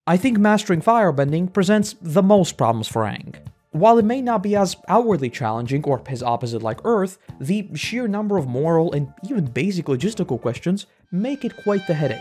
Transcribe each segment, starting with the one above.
I think mastering firebending presents the most problems for Aang. While it may not be as outwardly challenging or his opposite like Earth, the sheer number of moral and even basic logistical questions make it quite the headache.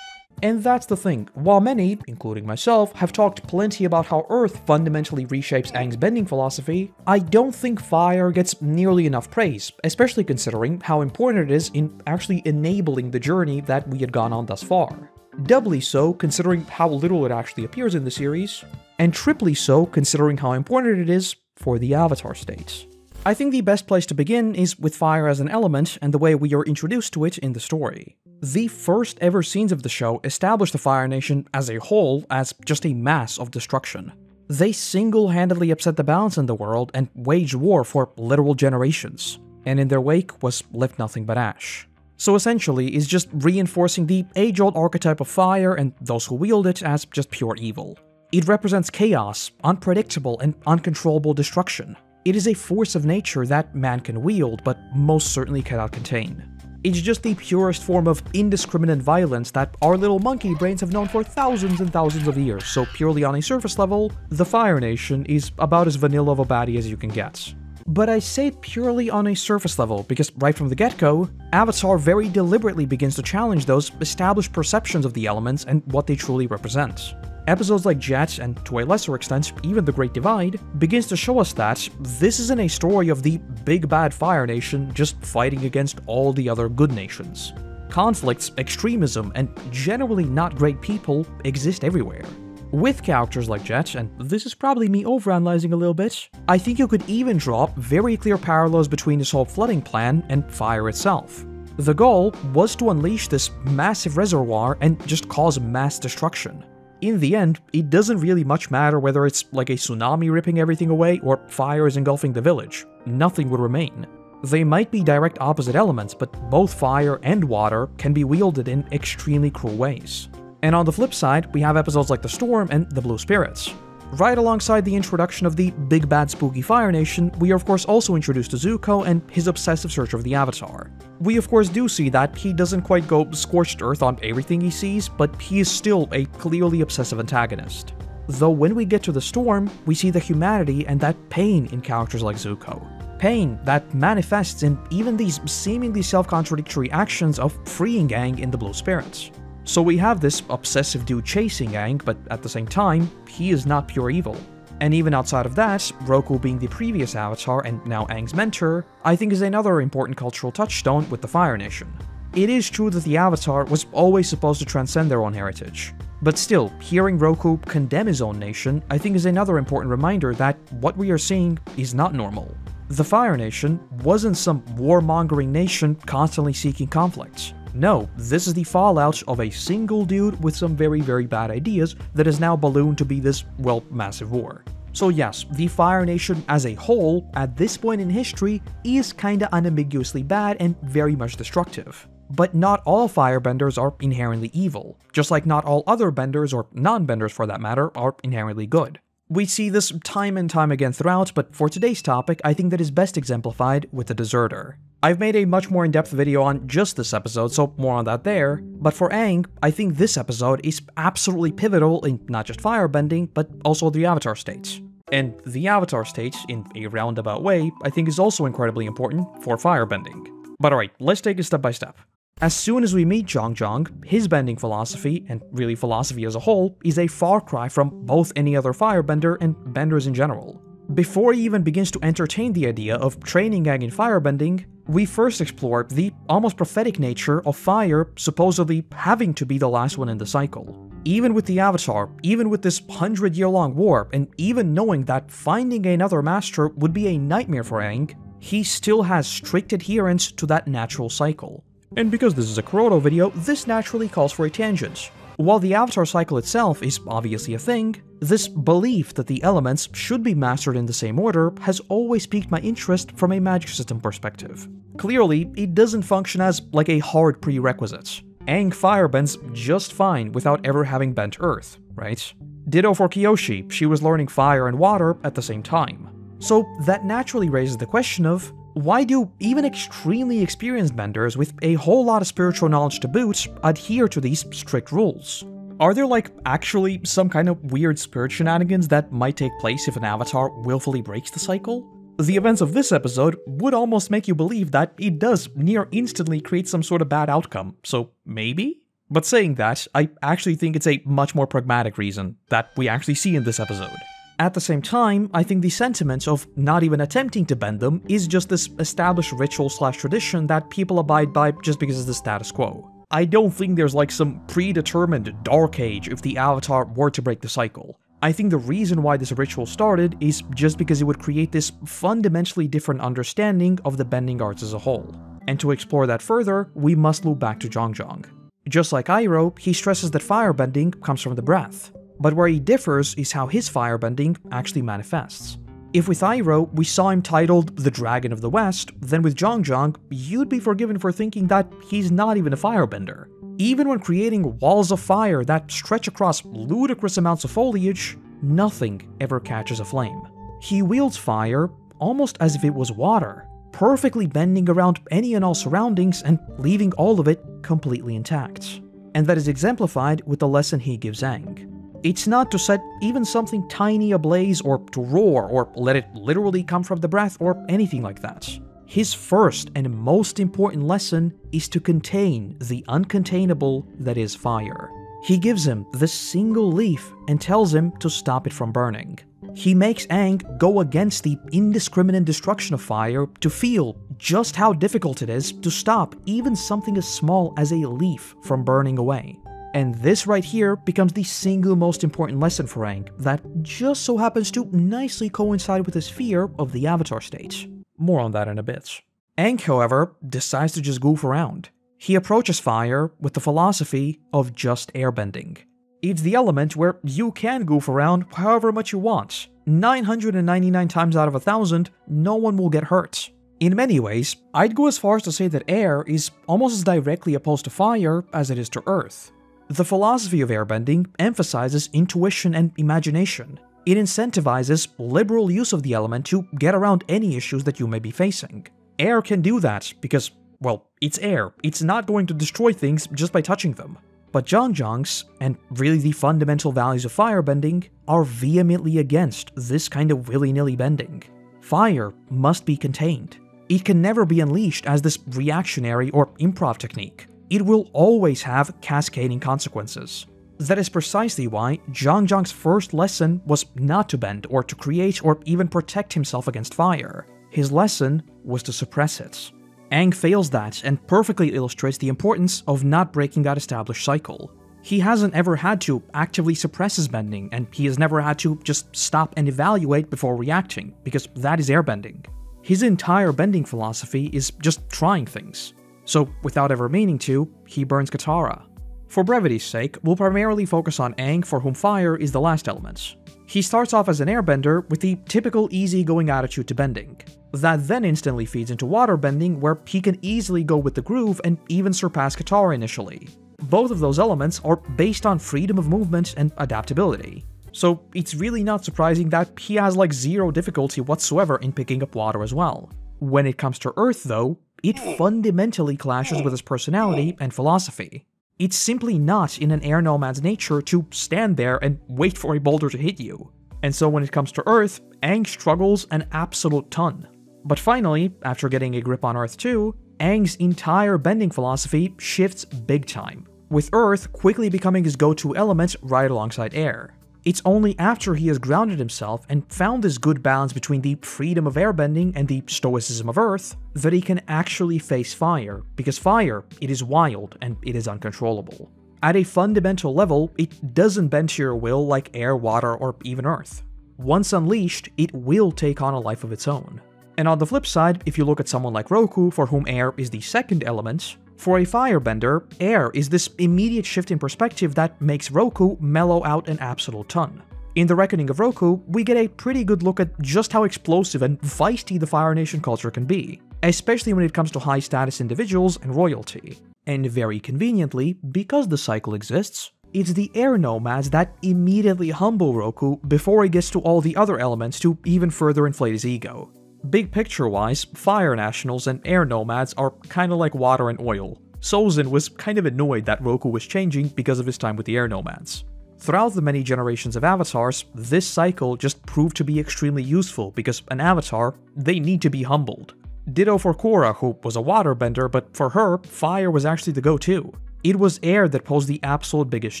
And that's the thing, while many, including myself, have talked plenty about how Earth fundamentally reshapes Aang's bending philosophy, I don't think fire gets nearly enough praise, especially considering how important it is in actually enabling the journey that we had gone on thus far. Doubly so considering how little it actually appears in the series, and triply so considering how important it is for the Avatar states. I think the best place to begin is with fire as an element and the way we are introduced to it in the story. The first ever scenes of the show establish the Fire Nation as a whole as just a mass of destruction. They single-handedly upset the balance in the world and waged war for literal generations, and in their wake was left nothing but ash. So essentially, is just reinforcing the age-old archetype of fire and those who wield it as just pure evil. It represents chaos, unpredictable and uncontrollable destruction. It is a force of nature that man can wield, but most certainly cannot contain. It's just the purest form of indiscriminate violence that our little monkey brains have known for thousands and thousands of years, so purely on a surface level, the Fire Nation is about as vanilla of a baddie as you can get. But I say it purely on a surface level, because right from the get-go, Avatar very deliberately begins to challenge those established perceptions of the elements and what they truly represent. Episodes like Jet, and to a lesser extent, even The Great Divide, begins to show us that this isn't a story of the big bad Fire Nation just fighting against all the other good nations. Conflicts, extremism, and generally not great people exist everywhere. With characters like Jet, and this is probably me overanalyzing a little bit, I think you could even draw very clear parallels between this whole flooding plan and fire itself. The goal was to unleash this massive reservoir and just cause mass destruction. In the end, it doesn't really much matter whether it's like a tsunami ripping everything away or fire is engulfing the village. Nothing would remain. They might be direct opposite elements, but both fire and water can be wielded in extremely cruel ways. And on the flip side, we have episodes like The Storm and The Blue Spirits. Right alongside the introduction of the big bad spooky Fire Nation, we are of course also introduced to Zuko and his obsessive search of the Avatar. We of course do see that he doesn't quite go scorched earth on everything he sees, but he is still a clearly obsessive antagonist. Though when we get to The Storm, we see the humanity and that pain in characters like Zuko. Pain that manifests in even these seemingly self-contradictory actions of freeing Aang in The Blue Spirits. So we have this obsessive dude chasing Aang, but at the same time, he is not pure evil. And even outside of that, Roku being the previous Avatar and now Aang's mentor, I think is another important cultural touchstone with the Fire Nation. It is true that the Avatar was always supposed to transcend their own heritage. But still, hearing Roku condemn his own nation, I think is another important reminder that what we are seeing is not normal. The Fire Nation wasn't some warmongering nation constantly seeking conflict. No, this is the fallout of a single dude with some very bad ideas that has now ballooned to be this, well, massive war. So yes, the Fire Nation as a whole, at this point in history, is kinda unambiguously bad and very much destructive. But not all firebenders are inherently evil, just like not all other benders, or non-benders for that matter, are inherently good. We see this time and time again throughout, but for today's topic, I think that is best exemplified with the Deserter. I've made a much more in-depth video on just this episode, so more on that there, but for Aang, I think this episode is absolutely pivotal in not just firebending, but also the Avatar states. And the Avatar states, in a roundabout way, I think is also incredibly important for firebending. But alright, let's take it step by step. As soon as we meet Jeong, his bending philosophy, and really philosophy as a whole, is a far cry from both any other firebender and benders in general. Before he even begins to entertain the idea of training Aang in firebending, we first explore the almost prophetic nature of fire supposedly having to be the last one in the cycle. Even with the Avatar, even with this 100-year-long war, and even knowing that finding another master would be a nightmare for Aang, he still has strict adherence to that natural cycle. And because this is a Korotos video, this naturally calls for a tangent. While the Avatar cycle itself is obviously a thing, this belief that the elements should be mastered in the same order has always piqued my interest from a magic system perspective. Clearly, it doesn't function as like a hard prerequisite. Aang firebends just fine without ever having bent Earth, right? Ditto for Kyoshi, she was learning fire and water at the same time. So that naturally raises the question of, why do even extremely experienced benders with a whole lot of spiritual knowledge to boot adhere to these strict rules? Are there like actually some kind of weird spirit shenanigans that might take place if an avatar willfully breaks the cycle? The events of this episode would almost make you believe that it does near instantly create some sort of bad outcome, so maybe? But saying that, I actually think it's a much more pragmatic reason that we actually see in this episode. At the same time, I think the sentiment of not even attempting to bend them is just this established ritual/tradition that people abide by just because it's the status quo. I don't think there's like some predetermined dark age if the avatar were to break the cycle. I think the reason why this ritual started is just because it would create this fundamentally different understanding of the bending arts as a whole. And to explore that further, we must loop back to Jeong. Just like Iroh, he stresses that firebending comes from the breath. But where he differs is how his firebending actually manifests. If with Iroh, we saw him titled the Dragon of the West, then with Jeong, you'd be forgiven for thinking that he's not even a firebender. Even when creating walls of fire that stretch across ludicrous amounts of foliage, nothing ever catches a flame. He wields fire almost as if it was water, perfectly bending around any and all surroundings and leaving all of it completely intact. And that is exemplified with the lesson he gives Aang. It's not to set even something tiny ablaze or to roar or let it literally come from the breath or anything like that. His first and most important lesson is to contain the uncontainable that is fire. He gives him the single leaf and tells him to stop it from burning. He makes Aang go against the indiscriminate destruction of fire to feel just how difficult it is to stop even something as small as a leaf from burning away. And this right here becomes the single most important lesson for Aang that just so happens to nicely coincide with his fear of the Avatar state. More on that in a bit. Aang, however, decides to just goof around. He approaches fire with the philosophy of just airbending. It's the element where you can goof around however much you want. 999 times out of 1,000, no one will get hurt. In many ways, I'd go as far as to say that air is almost as directly opposed to fire as it is to earth. The philosophy of airbending emphasizes intuition and imagination. It incentivizes liberal use of the element to get around any issues that you may be facing. Air can do that because, well, it's air. It's not going to destroy things just by touching them. But Jeong's, and really the fundamental values of firebending, are vehemently against this kind of willy-nilly bending. Fire must be contained. It can never be unleashed as this reactionary or improv technique. It will always have cascading consequences. That is precisely why Jeong's first lesson was not to bend or to create or even protect himself against fire. His lesson was to suppress it. Aang fails that and perfectly illustrates the importance of not breaking that established cycle. He hasn't ever had to actively suppress his bending, and he has never had to just stop and evaluate before reacting, because that is airbending. His entire bending philosophy is just trying things. So, without ever meaning to, he burns Katara. For brevity's sake, we'll primarily focus on Aang, for whom fire is the last element. He starts off as an airbender with the typical easygoing attitude to bending. That then instantly feeds into waterbending, where he can easily go with the groove and even surpass Katara initially. Both of those elements are based on freedom of movement and adaptability. So it's really not surprising that he has like zero difficulty whatsoever in picking up water as well. When it comes to Earth though, it fundamentally clashes with his personality and philosophy. It's simply not in an air nomad's nature to stand there and wait for a boulder to hit you. And so when it comes to Earth, Aang struggles an absolute ton. But finally, after getting a grip on Earth too, Aang's entire bending philosophy shifts big time, with Earth quickly becoming his go-to element right alongside air. It's only after he has grounded himself and found this good balance between the freedom of airbending and the stoicism of Earth that he can actually face fire, because fire, it is wild and it is uncontrollable. At a fundamental level, it doesn't bend to your will like air, water, or even Earth. Once unleashed, it will take on a life of its own. And on the flip side, if you look at someone like Roku, for whom air is the second element, for a firebender, air is this immediate shift in perspective that makes Roku mellow out an absolute ton. In The Reckoning of Roku, we get a pretty good look at just how explosive and feisty the Fire Nation culture can be, especially when it comes to high-status individuals and royalty. And very conveniently, because the cycle exists, it's the air nomads that immediately humble Roku before he gets to all the other elements to even further inflate his ego. Big picture-wise, fire nationals and air nomads are kinda like water and oil. Sozin was kind of annoyed that Roku was changing because of his time with the Air Nomads. Throughout the many generations of avatars, this cycle just proved to be extremely useful because an avatar, they need to be humbled. Ditto for Korra, who was a waterbender, but for her, fire was actually the go-to. It was air that posed the absolute biggest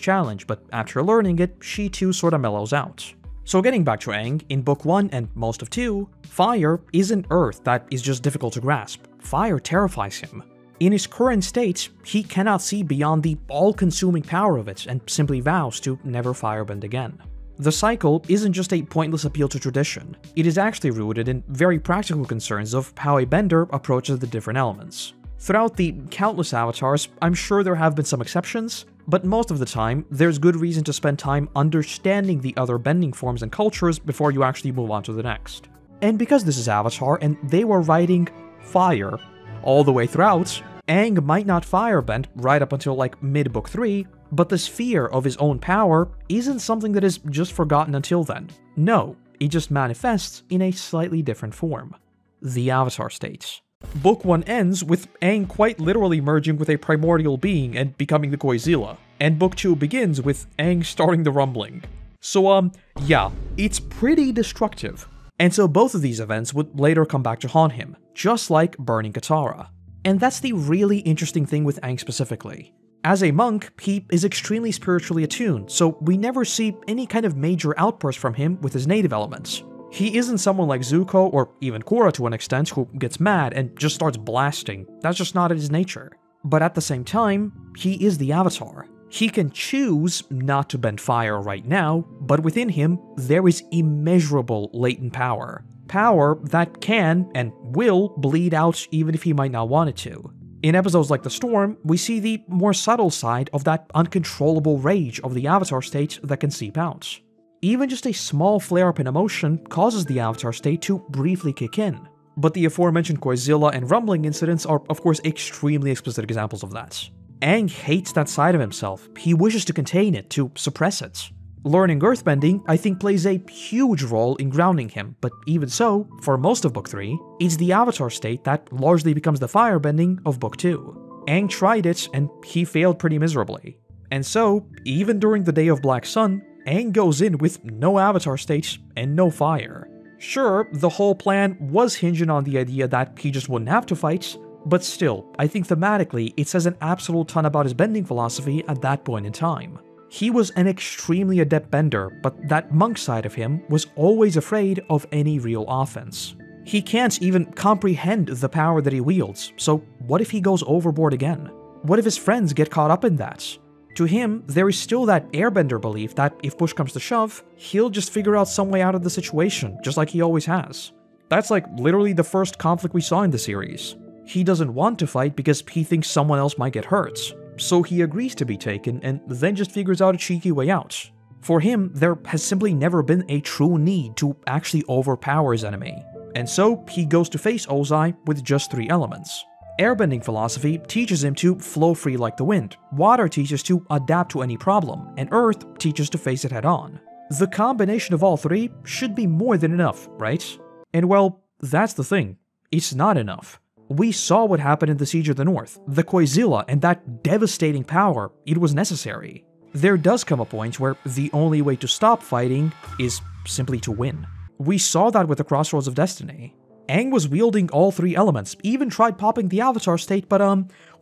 challenge, but after learning it, she too sorta mellows out. So getting back to Aang, in Book 1 and most of 2, fire isn't earth that is just difficult to grasp. Fire terrifies him. In his current state, he cannot see beyond the all-consuming power of it and simply vows to never firebend again. The cycle isn't just a pointless appeal to tradition, it is actually rooted in very practical concerns of how a bender approaches the different elements. Throughout the countless avatars, I'm sure there have been some exceptions, but most of the time, there's good reason to spend time understanding the other bending forms and cultures before you actually move on to the next. And because this is Avatar and they were writing fire all the way throughout, Aang might not firebend right up until like mid-book 3, but this fear of his own power isn't something that is just forgotten until then. No, it just manifests in a slightly different form. The Avatar state. Book 1 ends with Aang quite literally merging with a primordial being and becoming the Godzilla, and Book 2 begins with Aang starting the rumbling. So yeah, it's pretty destructive. And so both of these events would later come back to haunt him, just like burning Katara. And that's the really interesting thing with Aang specifically. As a monk, he is extremely spiritually attuned, so we never see any kind of major outburst from him with his native elements. He isn't someone like Zuko, or even Korra to an extent, who gets mad and just starts blasting. That's just not his nature. But at the same time, he is the Avatar. He can choose not to bend fire right now, but within him, there is immeasurable latent power. Power that can and will bleed out even if he might not want it to. In episodes like The Storm, we see the more subtle side of that uncontrollable rage of the Avatar state that can seep out. Even just a small flare-up in emotion causes the Avatar state to briefly kick in. But the aforementioned Godzilla and rumbling incidents are of course extremely explicit examples of that. Aang hates that side of himself, he wishes to contain it, to suppress it. Learning earthbending, I think, plays a huge role in grounding him, but even so, for most of Book 3, it's the Avatar state that largely becomes the firebending of Book 2. Aang tried it, and he failed pretty miserably. And so, even during the Day of Black Sun, Aang goes in with no Avatar states and no fire. Sure, the whole plan was hinging on the idea that he just wouldn't have to fight, but still, I think thematically it says an absolute ton about his bending philosophy at that point in time. He was an extremely adept bender, but that monk side of him was always afraid of any real offense. He can't even comprehend the power that he wields, so what if he goes overboard again? What if his friends get caught up in that? To him, there is still that airbender belief that if push comes to shove, he'll just figure out some way out of the situation, just like he always has. That's like literally the first conflict we saw in the series. He doesn't want to fight because he thinks someone else might get hurt. So he agrees to be taken and then just figures out a cheeky way out. For him, there has simply never been a true need to actually overpower his enemy. And so he goes to face Ozai with just 3 elements. Airbending philosophy teaches him to flow free like the wind, water teaches to adapt to any problem, and earth teaches to face it head on. The combination of all 3 should be more than enough, right? And well, that's the thing. It's not enough. We saw what happened in the Siege of the North, the Godzilla, and that devastating power. It was necessary. There does come a point where the only way to stop fighting is simply to win. We saw that with the Crossroads of Destiny. Aang was wielding all 3 elements, even tried popping the Avatar state, but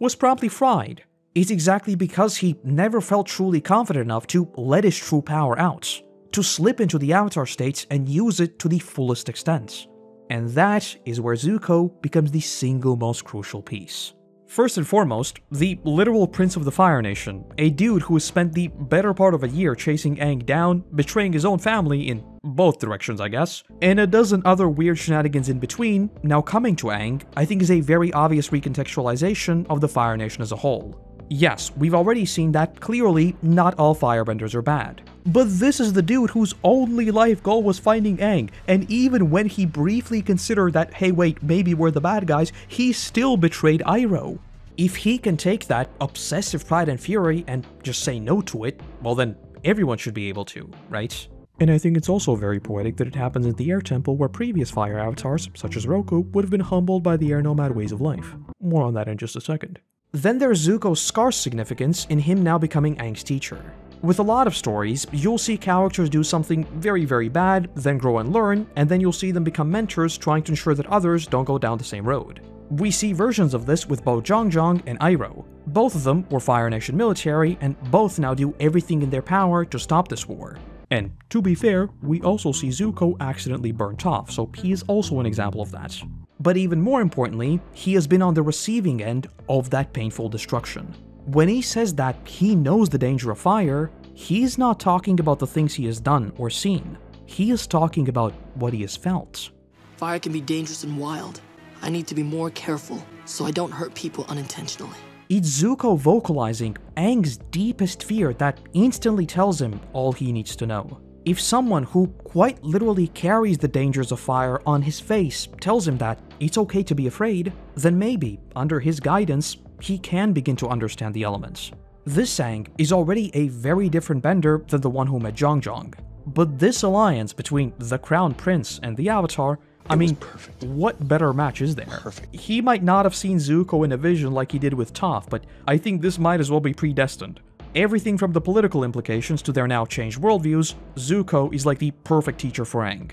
was promptly fried. It's exactly because he never felt truly confident enough to let his true power out, to slip into the Avatar state and use it to the fullest extent. And that is where Zuko becomes the single most crucial piece. First and foremost, the literal Prince of the Fire Nation, a dude who has spent the better part of a year chasing Aang down, betraying his own family in both directions I guess, and a dozen other weird shenanigans in between, now coming to Aang, I think is a very obvious recontextualization of the Fire Nation as a whole. Yes, we've already seen that clearly not all firebenders are bad. But this is the dude whose only life goal was finding Aang, and even when he briefly considered that, hey wait, maybe we're the bad guys, he still betrayed Iroh. If he can take that obsessive pride and fury and just say no to it, well then everyone should be able to, right? And I think it's also very poetic that it happens in the Air Temple where previous fire avatars, such as Roku, would have been humbled by the Air Nomad ways of life. More on that in just a second. Then there's Zuko's scarce significance in him now becoming Aang's teacher. With a lot of stories, you'll see characters do something very bad, then grow and learn, and then you'll see them become mentors trying to ensure that others don't go down the same road. We see versions of this with both Jeong and Iroh. Both of them were Fire Nation military, and both now do everything in their power to stop this war. And to be fair, we also see Zuko accidentally burnt off, so he is also an example of that. But even more importantly, he has been on the receiving end of that painful destruction. When he says that he knows the danger of fire, he's not talking about the things he has done or seen. He is talking about what he has felt. Fire can be dangerous and wild. I need to be more careful so I don't hurt people unintentionally. It's Zuko vocalizing Aang's deepest fear that instantly tells him all he needs to know. If someone who quite literally carries the dangers of fire on his face tells him that it's okay to be afraid, then maybe, under his guidance, he can begin to understand the elements. This Aang is already a very different bender than the one who met Jeong. But this alliance between the Crown Prince and the Avatar, I mean, perfect. What better match is there? Perfect. He might not have seen Zuko in a vision like he did with Toph, but I think this might as well be predestined. Everything from the political implications to their now changed worldviews, Zuko is like the perfect teacher for Aang.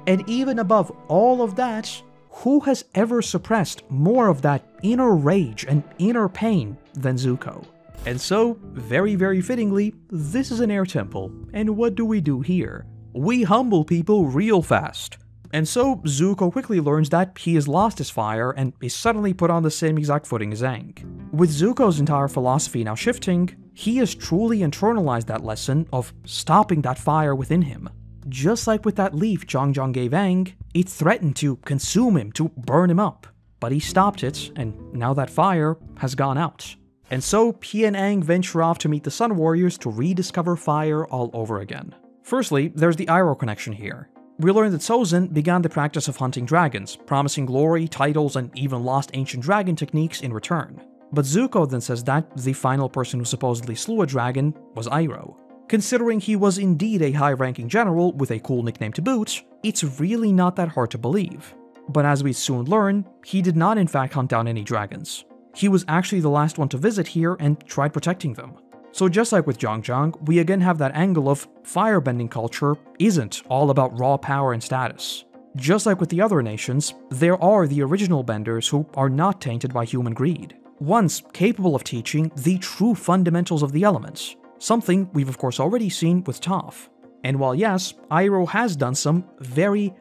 And even above all of that, who has ever suppressed more of that inner rage and inner pain than Zuko? And so, very fittingly, this is an air temple, and what do we do here? We humble people real fast. And so, Zuko quickly learns that he has lost his fire and is suddenly put on the same exact footing as Aang. With Zuko's entire philosophy now shifting, he has truly internalized that lesson of stopping that fire within him. Just like with that leaf Jeong gave Aang, it threatened to consume him, to burn him up. But he stopped it, and now that fire has gone out. And so, he and Aang venture off to meet the Sun Warriors to rediscover fire all over again. Firstly, there's the Iroh connection here. We learn that Sozin began the practice of hunting dragons, promising glory, titles, and even lost ancient dragon techniques in return. But Zuko then says that the final person who supposedly slew a dragon was Iroh. Considering he was indeed a high-ranking general with a cool nickname to boot, it's really not that hard to believe. But as we soon learn, he did not in fact hunt down any dragons. He was actually the last one to visit here and tried protecting them. So just like with Jeong, we again have that angle of firebending culture isn't all about raw power and status. Just like with the other nations, there are the original benders who are not tainted by human greed. Ones capable of teaching the true fundamentals of the elements, something we've of course already seen with Toph. And while yes, Iroh has done some very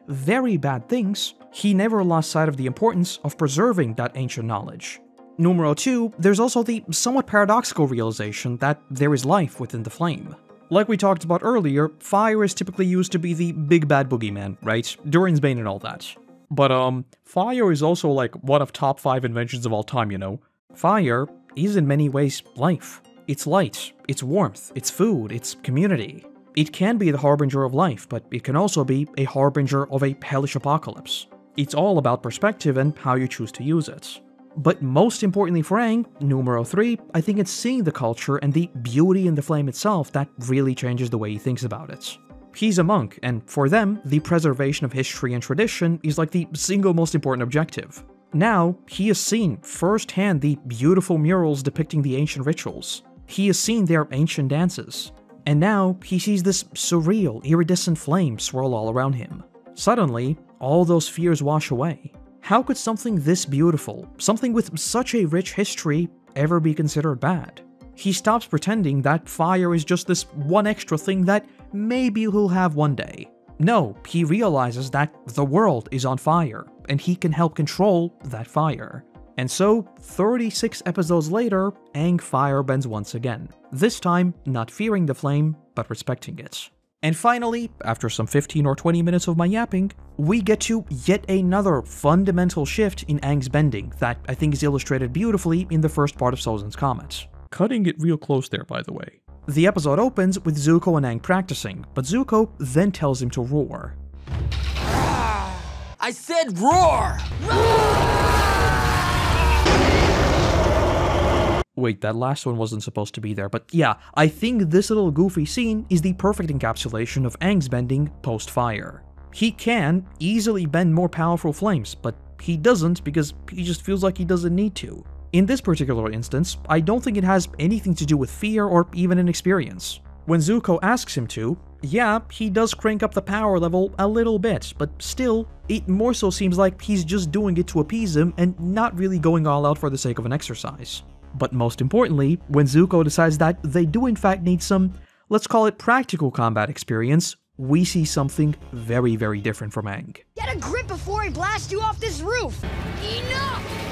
bad things, he never lost sight of the importance of preserving that ancient knowledge. Numero 2, there's also the somewhat paradoxical realization that there is life within the flame. Like we talked about earlier, fire is typically used to be the big bad boogeyman, right? Durin's Bane and all that. But fire is also like one of top 5 inventions of all time, you know? Fire is in many ways life. It's light, it's warmth, it's food, it's community. It can be the harbinger of life, but it can also be a harbinger of a hellish apocalypse. It's all about perspective and how you choose to use it. But most importantly for Aang, numero 3, I think it's seeing the culture and the beauty in the flame itself that really changes the way he thinks about it. He's a monk, and for them, the preservation of history and tradition is like the single most important objective. Now, he has seen firsthand the beautiful murals depicting the ancient rituals. He has seen their ancient dances. And now, he sees this surreal, iridescent flame swirl all around him. Suddenly, all those fears wash away. How could something this beautiful, something with such a rich history, ever be considered bad? He stops pretending that fire is just this one extra thing that maybe he'll have one day. No, he realizes that the world is on fire, and he can help control that fire. And so, 36 episodes later, Aang firebends once again. This time, not fearing the flame, but respecting it. And finally, after some 15 or 20 minutes of my yapping, we get to yet another fundamental shift in Aang's bending that I think is illustrated beautifully in the first part of Sozin's comments. Cutting it real close there, by the way. The episode opens with Zuko and Aang practicing, but Zuko then tells him to roar. I said roar! Wait, that last one wasn't supposed to be there, but yeah, I think this little goofy scene is the perfect encapsulation of Aang's bending post-fire. He can easily bend more powerful flames, but he doesn't because he just feels like he doesn't need to. In this particular instance, I don't think it has anything to do with fear or even inexperience. When Zuko asks him to, yeah, he does crank up the power level a little bit, but still, it more so seems like he's just doing it to appease him and not really going all out for the sake of an exercise. But most importantly, when Zuko decides that they do in fact need some, let's call it practical combat experience, we see something very, very different from Aang. Get a grip before I blast you off this roof! Enough!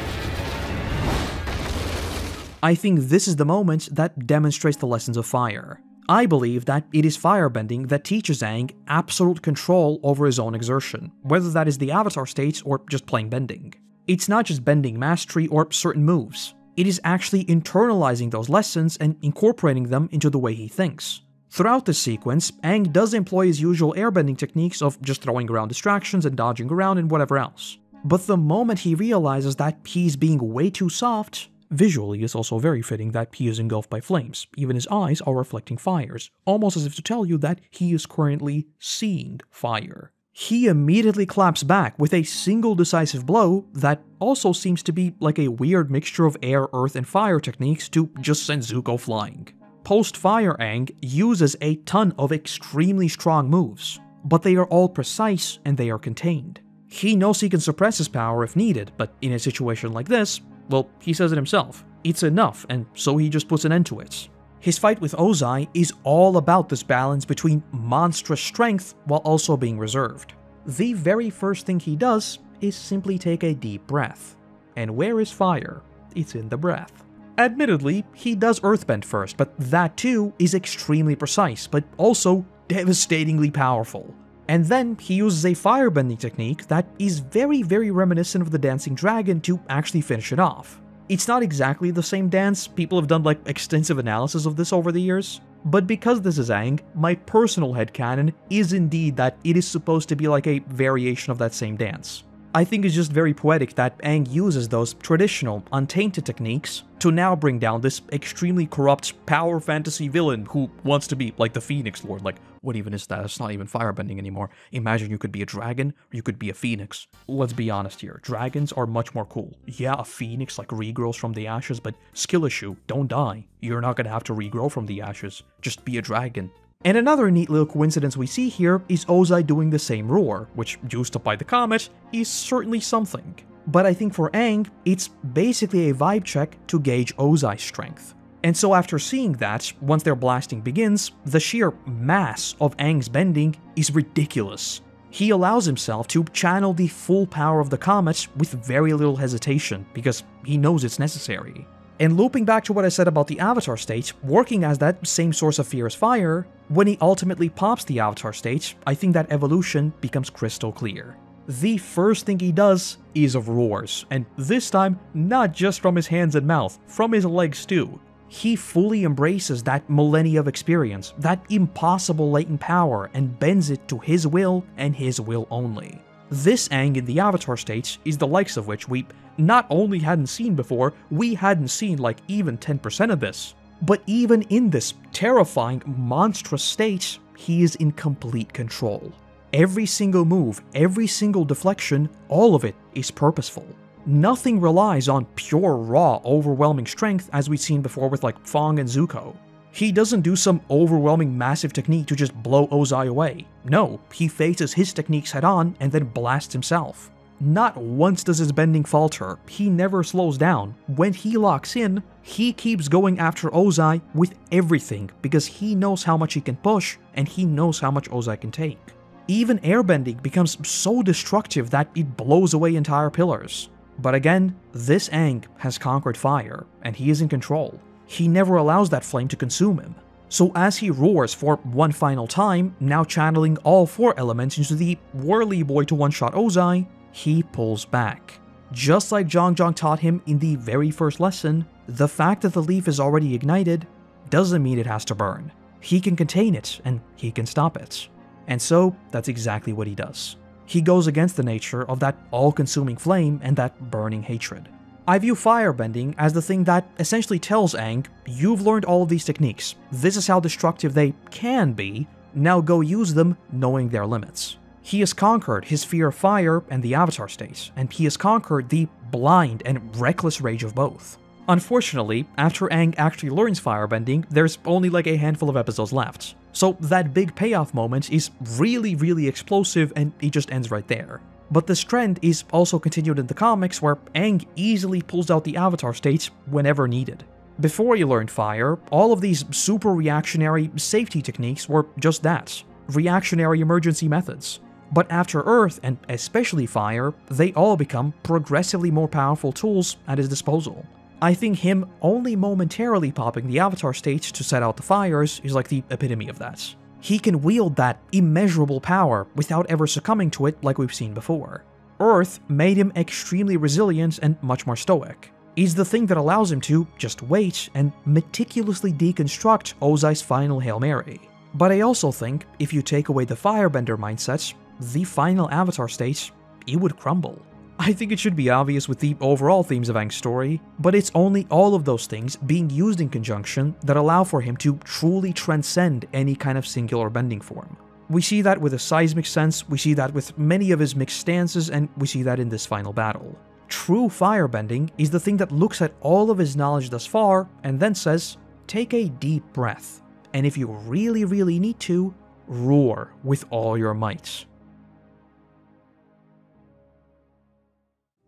I think this is the moment that demonstrates the lessons of fire. I believe that it is firebending that teaches Aang absolute control over his own exertion, whether that is the Avatar state or just plain bending. It's not just bending mastery or certain moves, it is actually internalizing those lessons and incorporating them into the way he thinks. Throughout this sequence, Aang does employ his usual airbending techniques of just throwing around distractions and dodging around and whatever else. But the moment he realizes that he's being way too soft, visually, it's also very fitting that he is engulfed by flames. Even his eyes are reflecting fires, almost as if to tell you that he is currently seeing fire. He immediately claps back with a single decisive blow that also seems to be like a weird mixture of air, earth, and fire techniques to just send Zuko flying. Post-Fire Aang uses a ton of extremely strong moves, but they are all precise and they are contained. He knows he can suppress his power if needed, but in a situation like this, well, he says it himself. It's enough, and so he just puts an end to it. His fight with Ozai is all about this balance between monstrous strength while also being reserved. The very first thing he does is simply take a deep breath. And where is fire? It's in the breath. Admittedly, he does earthbend first, but that too is extremely precise, but also devastatingly powerful. And then he uses a firebending technique that is very, very reminiscent of the dancing dragon to actually finish it off. It's not exactly the same dance, people have done like extensive analysis of this over the years, but because this is Aang, my personal headcanon is indeed that it is supposed to be like a variation of that same dance. I think it's just very poetic that Aang uses those traditional, untainted techniques to now bring down this extremely corrupt power fantasy villain who wants to be like the Phoenix Lord. Like, what even is that? It's not even firebending anymore. Imagine you could be a dragon, or you could be a phoenix. Let's be honest here, dragons are much more cool. Yeah, a phoenix like regrows from the ashes, but skill issue, don't die. You're not gonna have to regrow from the ashes, just be a dragon. And another neat little coincidence we see here is Ozai doing the same roar, which, juiced up by the comet, is certainly something. But I think for Aang, it's basically a vibe check to gauge Ozai's strength. And so after seeing that, once their blasting begins, the sheer mass of Aang's bending is ridiculous. He allows himself to channel the full power of the comet with very little hesitation, because he knows it's necessary. And looping back to what I said about the Avatar state, working as that same source of fear as fire, when he ultimately pops the Avatar state, I think that evolution becomes crystal clear. The first thing he does is roars, and this time not just from his hands and mouth, from his legs too. He fully embraces that millennia of experience, that impossible latent power, and bends it to his will and his will only. This Aang in the Avatar state is the likes of which we not only hadn't seen before, we hadn't seen like even 10% of this. But even in this terrifying, monstrous state, he is in complete control. Every single move, every single deflection, all of it is purposeful. Nothing relies on pure, raw, overwhelming strength as we've seen before with like Fong and Zuko. He doesn't do some overwhelming massive technique to just blow Ozai away. No, he faces his techniques head on and then blasts himself. Not once does his bending falter, he never slows down. When he locks in, he keeps going after Ozai with everything because he knows how much he can push and he knows how much Ozai can take. Even airbending becomes so destructive that it blows away entire pillars. But again, this Aang has conquered fire, and he is in control. He never allows that flame to consume him. So as he roars for one final time, now channeling all four elements into the whirly boy to one-shot Ozai, he pulls back. Just like Jeong taught him in the very first lesson, the fact that the leaf is already ignited doesn't mean it has to burn. He can contain it, and he can stop it. And so, that's exactly what he does. He goes against the nature of that all-consuming flame and that burning hatred. I view firebending as the thing that essentially tells Aang, you've learned all of these techniques, this is how destructive they can be, now go use them knowing their limits. He has conquered his fear of fire and the Avatar state, and he has conquered the blind and reckless rage of both. Unfortunately, after Aang actually learns firebending, there's only like a handful of episodes left. So that big payoff moment is really explosive and it just ends right there. But this trend is also continued in the comics where Aang easily pulls out the Avatar state whenever needed. Before he learned fire, all of these super reactionary safety techniques were just that, reactionary emergency methods. But after Earth, and especially fire, they all become progressively more powerful tools at his disposal. I think him only momentarily popping the Avatar state to set out the fires is like the epitome of that. He can wield that immeasurable power without ever succumbing to it like we've seen before. Earth made him extremely resilient and much more stoic. He's the thing that allows him to just wait and meticulously deconstruct Ozai's final Hail Mary. But I also think if you take away the firebender mindset, the final Avatar state, it would crumble. I think it should be obvious with the overall themes of Aang's story, but it's only all of those things being used in conjunction that allow for him to truly transcend any kind of singular bending form. We see that with a seismic sense, we see that with many of his mixed stances, and we see that in this final battle. True firebending is the thing that looks at all of his knowledge thus far and then says, take a deep breath, and if you really need to, roar with all your might.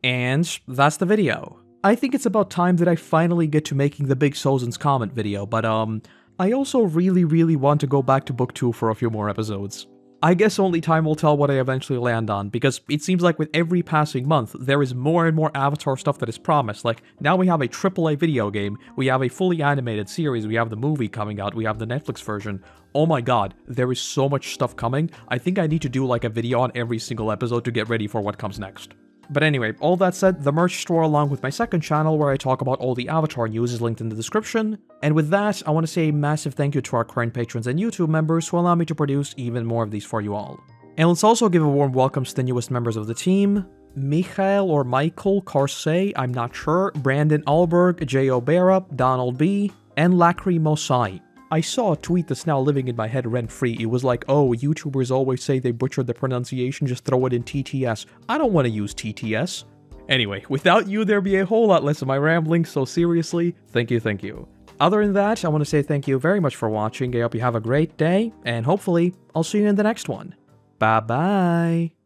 And that's the video. I think it's about time that I finally get to making the big Sozin's comment video, but I also really want to go back to book 2 for a few more episodes. I guess only time will tell what I eventually land on, because it seems like with every passing month, there is more and more Avatar stuff that is promised. Like, now we have a AAA video game, we have a fully animated series, we have the movie coming out, we have the Netflix version. Oh my god, there is so much stuff coming. I think I need to do like a video on every single episode to get ready for what comes next. But anyway, all that said, the merch store along with my second channel where I talk about all the Avatar news is linked in the description. And with that, I want to say a massive thank you to our current patrons and YouTube members who allow me to produce even more of these for you all. And let's also give a warm welcome to the newest members of the team: Michael or Michael Carsey, I'm not sure, Brandon Alberg, J. O'Bara, Donald B, and Lacry Mosai. I saw a tweet that's now living in my head rent-free. It was like, oh, YouTubers always say they butchered the pronunciation, just throw it in TTS. I don't want to use TTS. Anyway, without you, there'd be a whole lot less of my rambling, so seriously, thank you. Other than that, I want to say thank you very much for watching. I hope you have a great day, and hopefully, I'll see you in the next one. Bye-bye.